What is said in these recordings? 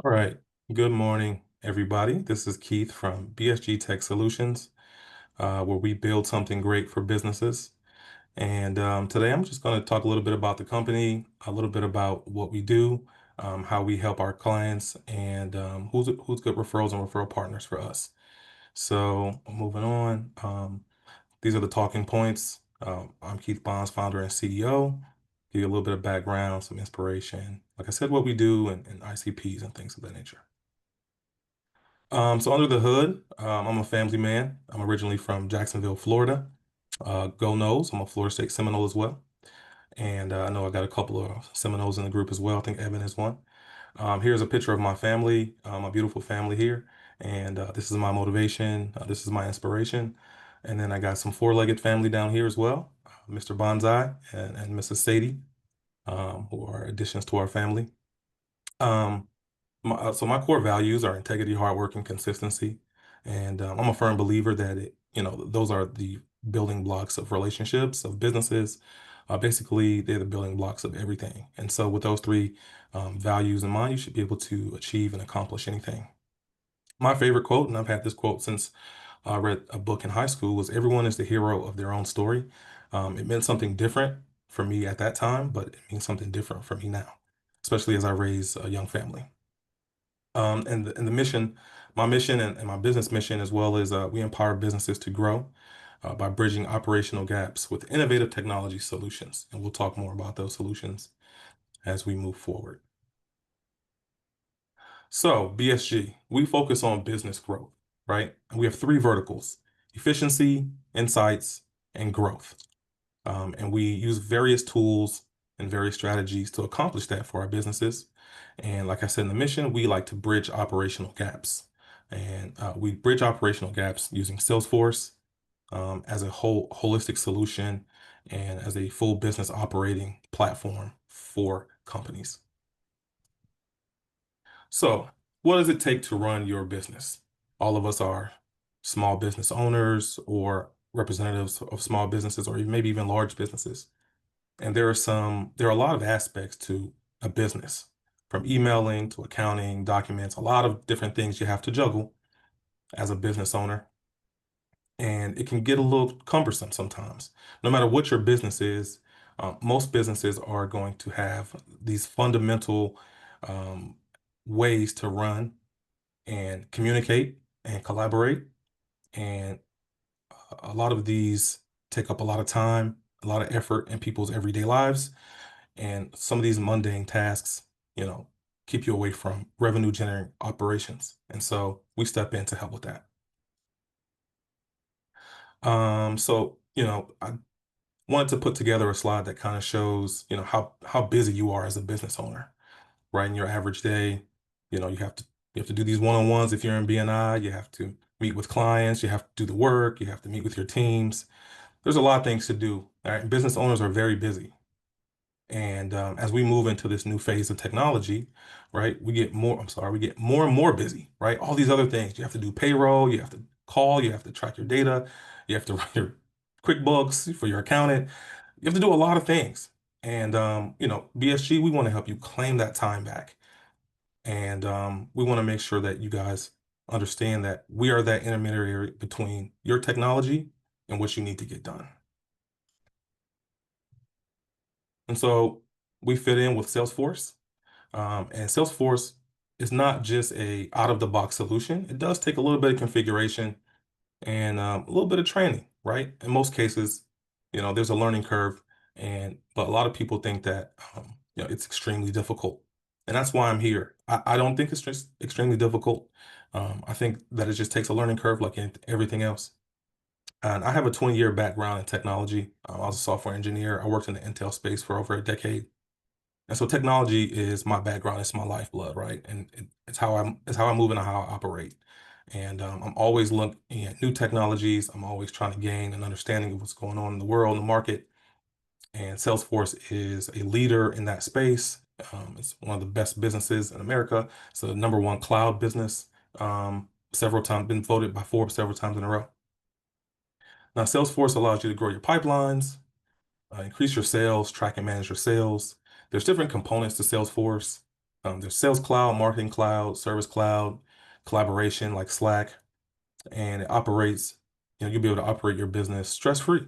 All right. Good morning, everybody. This is Keith from BSG Tech Solutions, where we build something great for businesses. And today I'm just going to talk a little bit about the company, a little bit about what we do, how we help our clients, and who's good referrals and referral partners for us. So moving on, these are the talking points. I'm Keith Bonds, founder and CEO. Give you a little bit of background, some inspiration. Like I said, what we do and ICPs and things of that nature. So under the hood, I'm a family man. I'm originally from Jacksonville, Florida. Go Noles. I'm a Florida State Seminole as well. And I know I got a couple of Seminoles in the group as well. I think Evan is one. Here's a picture of my family, my beautiful family here. And this is my motivation. This is my inspiration. And then I got some four-legged family down here as well, Mr. Bonsai and Mrs. Sadie, who are additions to our family. Um, so my core values are integrity, hard work, and consistency. And I'm a firm believer that those are the building blocks of relationships, of businesses. Basically, they're the building blocks of everything. And so with those three values in mind, you should be able to achieve and accomplish anything. My favorite quote, and I've had this quote since I read a book in high school, was everyone is the hero of their own story. It meant something different for me at that time, but it means something different for me now, especially as I raise a young family. And the mission, my mission and my business mission as well is we empower businesses to grow by bridging operational gaps with innovative technology solutions. And we'll talk more about those solutions as we move forward. So BSG, we focus on business growth, right? And we have three verticals: efficiency, insights, and growth. And we use various tools and various strategies to accomplish that for our businesses. And like I said in the mission, we like to bridge operational gaps. And we bridge operational gaps using Salesforce as a whole holistic solution and as a full business operating platform for companies. So, what does it take to run your business? All of us are small business owners or representatives of small businesses or maybe even large businesses. And there are a lot of aspects to a business, from emailing to accounting, documents, a lot of different things you have to juggle as a business owner. And it can get a little cumbersome sometimes. No matter what your business is, most businesses are going to have these fundamental um, ways to run and communicate and collaborate. And a lot of these take up a lot of time, a lot of effort in people's everyday lives. And some of these mundane tasks, you know, keep you away from revenue generating operations. And so we step in to help with that. I wanted to put together a slide that kind of shows, how busy you are as a business owner, right? In your average day, you have to do these one-on-ones if you're in BNI, you have to meet with clients, you have to do the work, you have to meet with your teams. There's a lot of things to do. All right? Business owners are very busy. And as we move into this new phase of technology, right, we get more and more busy, right? All these other things. You have to do payroll, you have to call, you have to track your data, you have to run your QuickBooks for your accountant. You have to do a lot of things. And, BSG, we want to help you claim that time back. And we want to make sure that you guys understand that we are that intermediary between your technology and what you need to get done. And so we fit in with Salesforce. And Salesforce is not just a out-of-the-box solution. It does take a little bit of configuration and a little bit of training, right? In most cases, there's a learning curve, but a lot of people think that it's extremely difficult, and that's why I'm here. I don't think it's just extremely difficult. I think that it just takes a learning curve, like in everything else. And I have a 20-year background in technology. I was a software engineer. I worked in the Intel space for over a decade. And so technology is my background, it's my lifeblood, right? And it's how I move and how I operate. And I'm always looking at new technologies. I'm always trying to gain an understanding of what's going on in the world, in the market. And Salesforce is a leader in that space. It's one of the best businesses in America. It's the number one cloud business. Several times, been voted by Forbes several times in a row. Now, Salesforce allows you to grow your pipelines, increase your sales, track and manage your sales. There's different components to Salesforce. There's Sales Cloud, Marketing Cloud, Service Cloud, collaboration like Slack, and it operates, you'll be able to operate your business stress-free.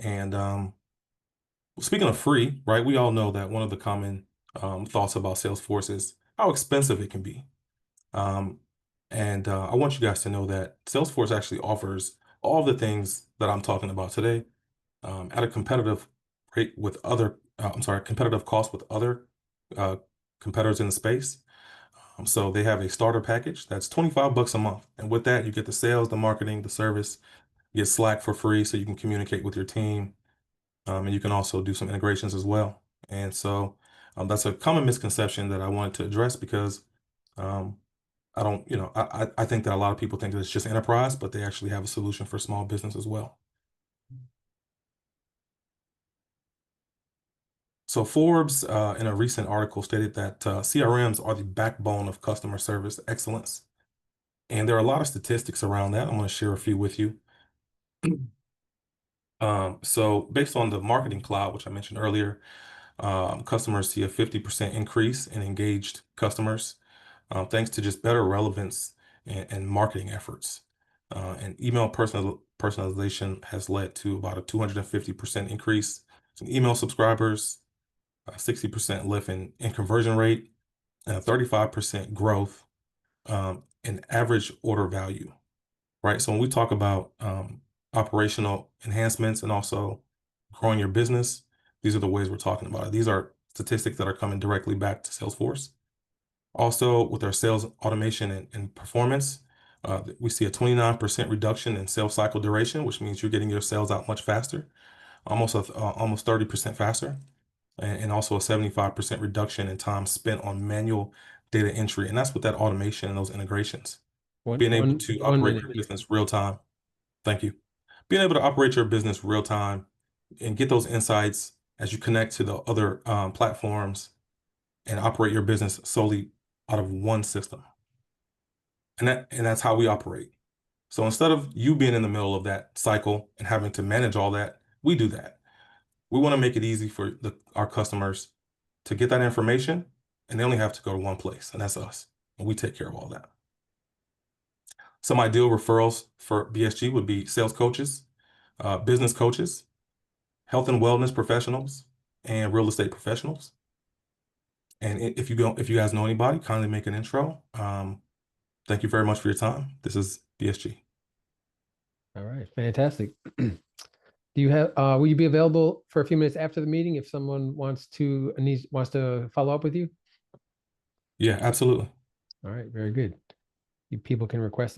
And speaking of free, right, we all know that one of the common thoughts about Salesforce is how expensive it can be. I want you guys to know that Salesforce actually offers all the things that I'm talking about today at a competitive rate with other, competitive cost with other uh, competitors in the space. So they have a starter package that's $25 a month. And with that, you get the sales, the marketing, the service, you get Slack for free so you can communicate with your team. And you can also do some integrations as well. And so that's a common misconception that I wanted to address because um, I don't, I think that a lot of people think that it's just enterprise, but they actually have a solution for small business as well. So Forbes, in a recent article, stated that CRMs are the backbone of customer service excellence. And there are a lot of statistics around that. I'm going to share a few with you. So based on the Marketing Cloud, which I mentioned earlier, customers see a 50% increase in engaged customers, thanks to just better relevance and marketing efforts. And email personalization has led to about a 250% increase in email subscribers, 60% lift in conversion rate, and a 35% growth in average order value, right? So when we talk about operational enhancements and also growing your business, these are the ways we're talking about it. These are statistics that are coming directly back to Salesforce. Also, with our sales automation and performance, we see a 29% reduction in sales cycle duration, which means you're getting your sales out much faster, almost 30% faster, and also a 75% reduction in time spent on manual data entry. And that's with that automation and those integrations. Being able to operate your business real time. Thank you. Being able to operate your business real time and get those insights as you connect to the other platforms and operate your business solely out of one system. And that's how we operate. So instead of you being in the middle of that cycle and having to manage all that, we do that. We want to make it easy for our customers to get that information, and they only have to go to one place, and that's us. And we take care of all that. Some ideal referrals for BSG would be sales coaches, business coaches, health and wellness professionals, and real estate professionals. And if you guys know anybody, kindly make an intro. Thank you very much for your time. This is BSG. All right, fantastic. Do you have, will you be available for a few minutes after the meeting if someone wants to follow up with you? Yeah, absolutely. All right, very good. People can request